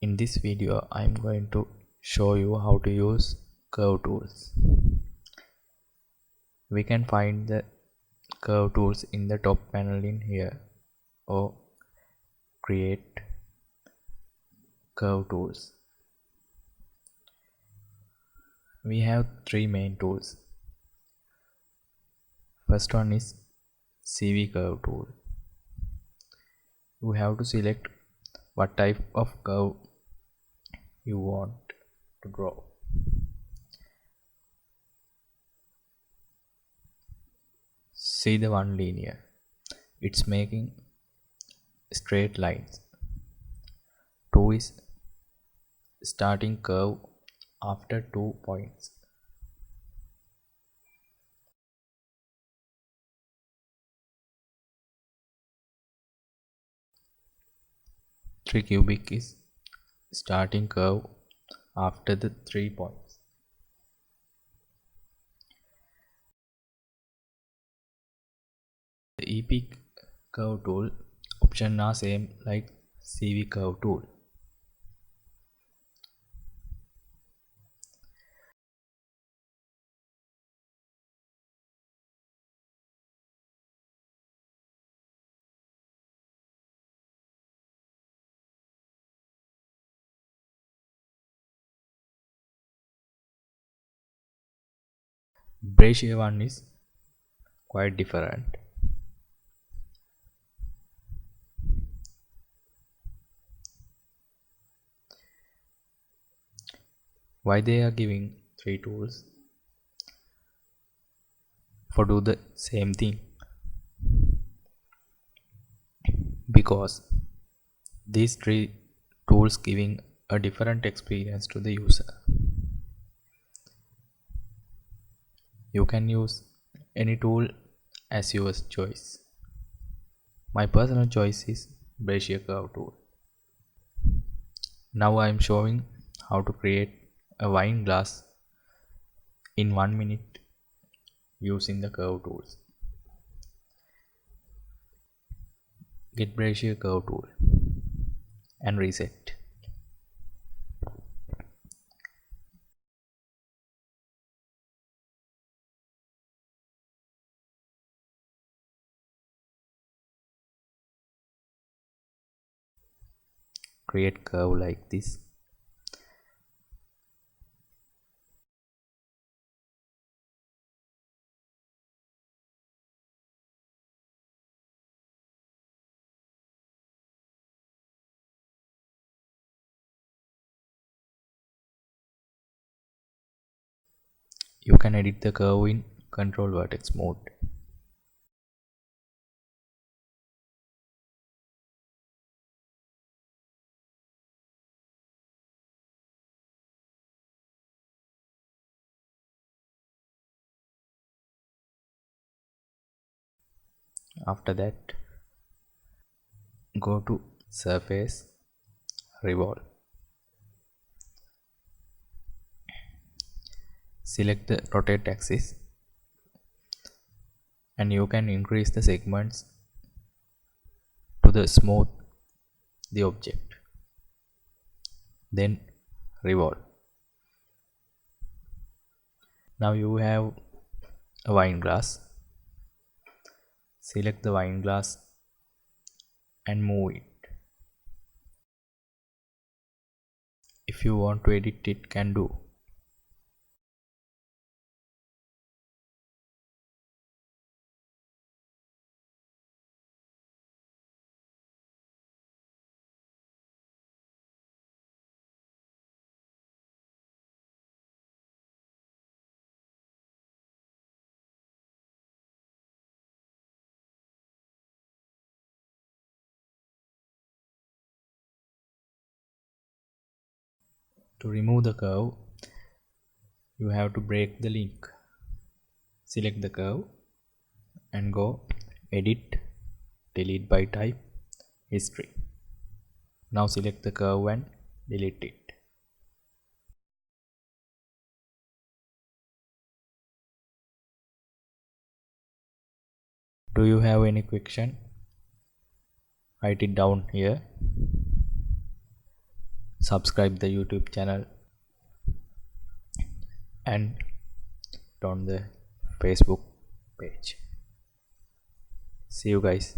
In this video, I am going to show you how to use curve tools. We can find the curve tools in the top panel in here, or create curve tools. We have three main tools. First one is CV curve tool. You have to select what type of curve you want to draw. See the one linear. It's making straight lines. 2 is starting curve after 2 points. Three cubic is starting curve after the 3 points. The EP curve tool options are same like CV curve tool. Brazier one is quite different. Why they are giving three tools? For do the same thing. Because these three tools giving a different experience to the user. You can use any tool as your choice. My personal choice is Brazier curve tool. Now I am showing how to create a wine glass in 1 minute using the curve tools. Get Brazier curve tool and reset. Create curve like this. You can edit the curve in control vertex mode. After that, go to surface, revolve. Select the rotate axis and you can increase the segments to the smooth the object. Then revolve. Now you have a wine glass. Select the wine glass and move it. If you want to edit it, can do. To remove the curve, you have to break the link. Select the curve and go edit, delete by type, history. Now select the curve and delete it. Do you have any question? Write it down here. subscribe the YouTube channel and on the Facebook page. See you guys.